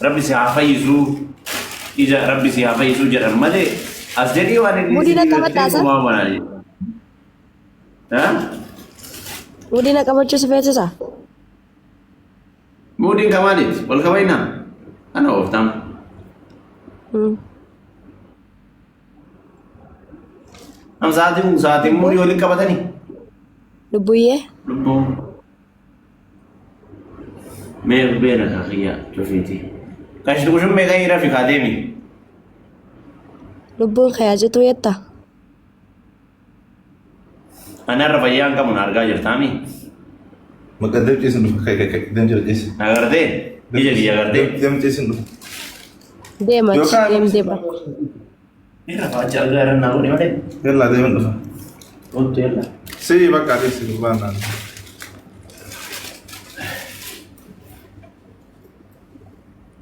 ربي سيعافي يزو إذا ربي سيعافي يزو جرى مالي أصدقائي وانا مدينة كبتاسة؟ ما منالي ها مدينة كبتش سفيتسا مودين كماليت والكوينا أنا أفتم أم ساعتي مودي ولي كبتني لبويه لبو مير بينك أخيا شوفيتي كاش تقول شو ميغا يرا في خادمي لبون خياجتو يتا أنا رفيان كم نارجع جرتامي مقدم جيسن كاي دم جر جيسن أغردي يجي أغردي دم جيسن ديما Yoka- ديم ديما إيه رفع جرجع نقولي ما ده يلا دم دفع قلت يلا سي بقى عليه سي بانا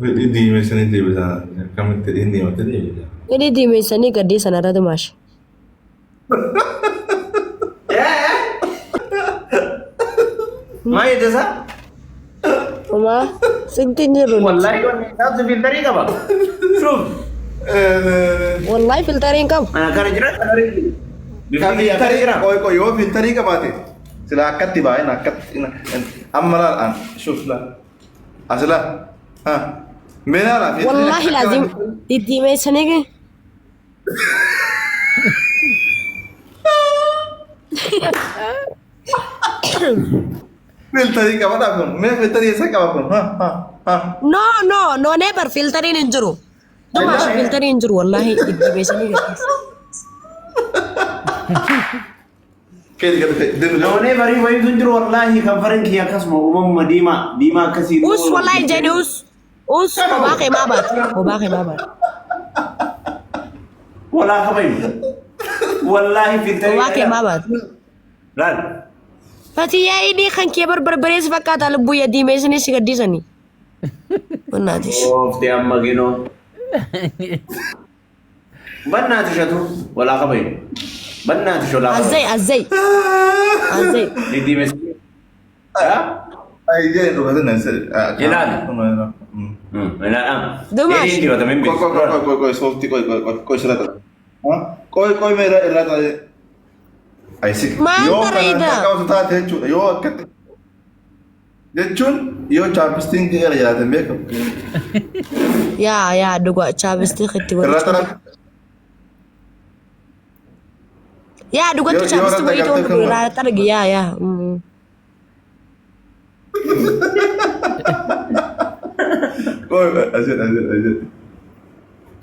دي مثلا دي بس كم تدي ما تدي ini dimensani gadi sanara tumash ما يدسا uma sintinyi run والله كون ناس في الطريقة بقى شوف wallahi filterin kam أنا كان جرا Kami tari koi yo tari ka bate sila akat tiba na akat ina amala an shuf la asla ha mena la wallahi lazim di dimensani ke fil tari ka bata kun me fil tari sa ka kun ha no never filterin injuru tumash filterin injuru wallahi di dimensani gadi kedi ka den لو نه بري وين تنجر والله كفرن كيا كسمه ومم ديما كسي us wallahi jadi us obake mabat ولا خبين والله في الطريقة obake mabat لا Pati ya ini kan kiabar berberes fakat lebu ya dimensani sih gadi sani benar dis اوف دي اما جينو بنات شتو ولا خبين بنات شو لا azay دي مس ها ai je ndo ka den se Hilal. انا Dumas. دي ولا من koi softi koi sila ta koi mera era ta ai sik Mantap, Ida. kau ta te chu yo akat Dechun yo chapsting ke era ya tembe ko ya dua cabis tuh ketika rata ya dua tuh Yo, cabis tuh rata- itu rata- rata lagi ya koi azet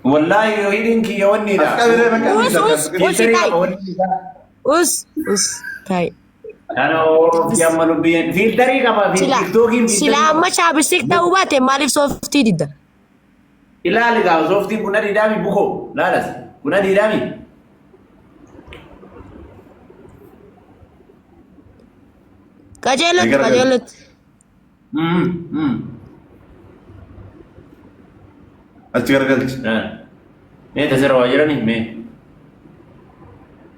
والله يريدين كي يوني لا us kai انا يعملوا بين في الطريقة ما في تيك توك sila amma cabis tuh tahu banget malif softy tidak إلا اللي قال زوفتي كنا دامي بكو لا كنا دامي kajelut agar gal मैं तो जरा वाजरा नहीं मैं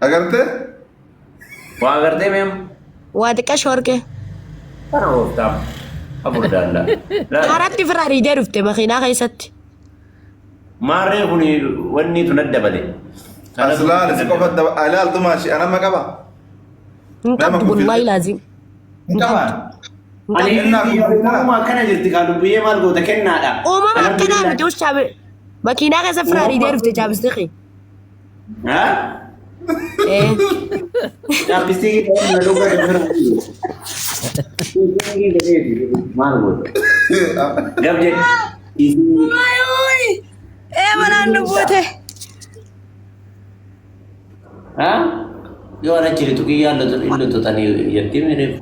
agar te वहाँ करते मैं हम wadi kashor ke أنا وفتام أبو دالا لا harati ferrari derufte makina kaisat ما ريحوني وني تندى بدي asla le ko fadda alal tumashi ana magaba engkau Memang tuh kufil. wallahi lazim kama أنا ما كان جرت قالوا بيه مال قوتا كنا لا Oma makina betul cabe. Makina ka sa Ferrari der ufte cabis tuh. ها Eh, يا بيستيجي كمان لوكا تفرق مال قوتا جاب جي mana anu buat ها يو أنا جريتو كي يالله إلله تاني يتيم ميري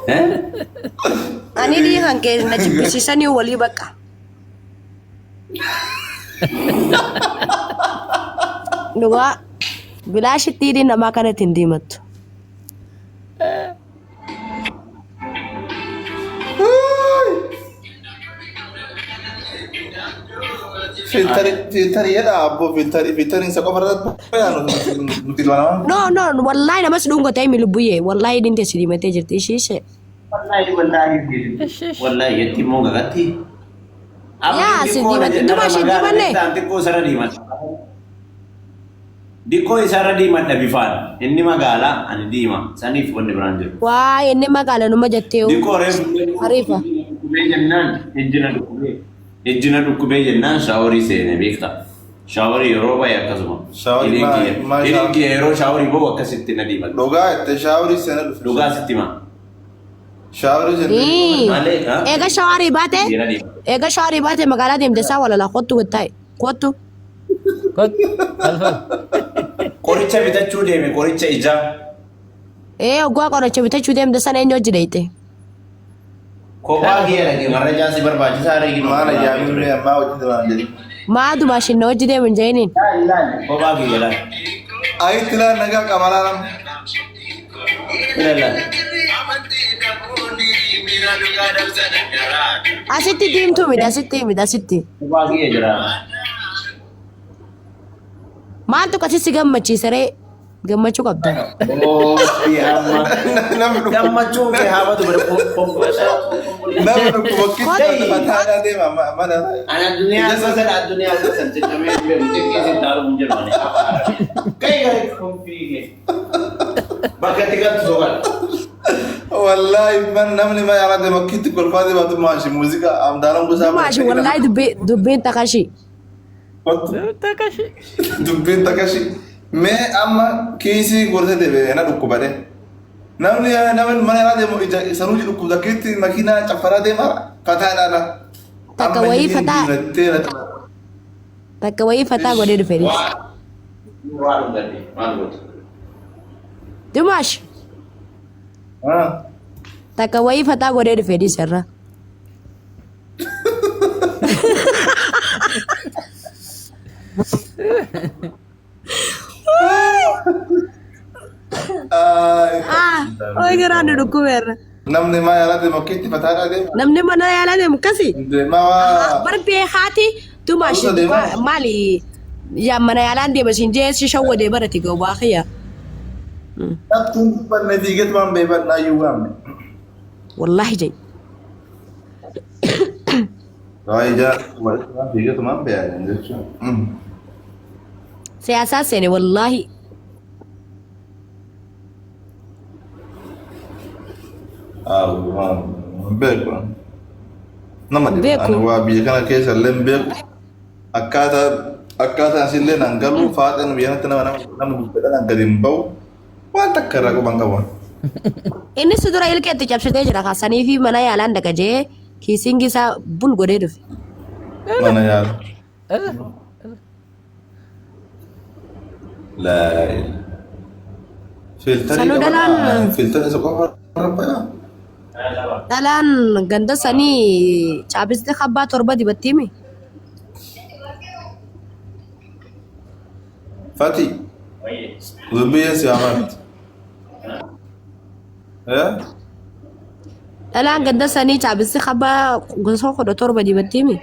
ها Ani dia kan ke na sisa ni wali baka. Dua bila tiri na makana tindi mat. filteri ya abu filteri sa ko farat ano nutilwana No, wallahi na mas dungo tayo milubuye. Wallahi din te sidi mate jirti sise. والله يتي مو غتي يا سيدي ما تدوماشي ديمانه Tanti ko sara di man. Di ko isara di man bifan. Inni magala ani di ma. Sanif wonde branjir. واي اني ما قال انه ما جتيو Di ko ref عريفه kube jennan ejjina dukube jennan shawari sene bekta. Shawari roba ya kasuma. Shawari ma Idinki ero shawari bo akasitti na di man. Logaa itti shaaworii seena dhufe. Luga sitti ma. Shaaworii seena. Male ha. ايغا شواري باتي Dira di. ايغا شواري باتي مقالا ديم دسا ولا لا خطو قتاي خطو Kot. Alfa. Qoricha bitachuu deeme qoricha ija. ايه وغوا قرچ بتچو ديم دسا نيو جديته Kophaa kiyya lagi marrajaa si barbaachisaa reegi. Maana jaamuree ammaa wajjin duraan jedhi. ما ادو ماشين نو جدي من جاينين Kophaa kiyya laal. Ayitti laan nagaa qamalaa nam. Ilaal. اسيتي ديم تو ميدا سيتي ميدا سيتي Kophaa kiyya jira. ما انتو كسي غمچي سري غمچو قبدا Oh, si amma. Namni dhukkuba. Gammachuu kee haabatu bira pomposaa. Namni dhukkuba kitti fataadhaa deema mana. Ana dunia sasa la dunia sasa tetemea mtiki sitaru mjermani. Kai gari kompige. Bakati kan sogal. Wallahi man namni ma yaala deema kitti kolfaa deema tu maashi muuziqaa amdaalan gosaa. ماشي والله دبين تكاشي Takashi. Dubbiin takashi. Mee amma kiisii gorsa deebe na dhukkubade. Namni mana yaala deemu ija sanuu dhukkubda kitti makiinaa caffaraa deema fataadhaadha. Takka wayii fataa. Takka wayii fataa godhee dhufeeris. Walu gadi, walu. Dimash takka wayii fataa godhee dhufeeris irra. Oy garaan dhukkubeerra. Namni ma yaala deemu kitti fataadhaa deema. Namni mana yaalaa deemu kasi. Deemaa Barbee haati Dimash maali yaa mana yaalaan deema siin jee si shawwadee barati gowwaa kiyya. Dhabtuun banne fiiget waan beeban naayyuu waamne. Wallahi jay. Waa'ee ija walitti waan fiiget waan beeyan jechuun. Siyaasaa seene wallahi. Beeku. Nama Beeku. ani waa biyya kana keessa illee beeku. Akkaataa asillee nan galu faaxeen biyya kanatti nama guddaadhaan gadi hin bahu. Waan takka irraa quban qabu. Inni si dura ilkeetti cabsitee jira kaasanii fi mana yaalaan dhaqajee kiisiin isaa bul godhee dhufe. Mana yaala. Laa filtarii Sanuu dhalaan. filtara isa qofa rabbayaa. Dhalaan ganda sanii caabistee kabbaa torba dibattiimi. Fati zubbiyyee si amaati. Dhalaan ganda sanii caabistee kabbaa gosa kudha torba dibattiimi.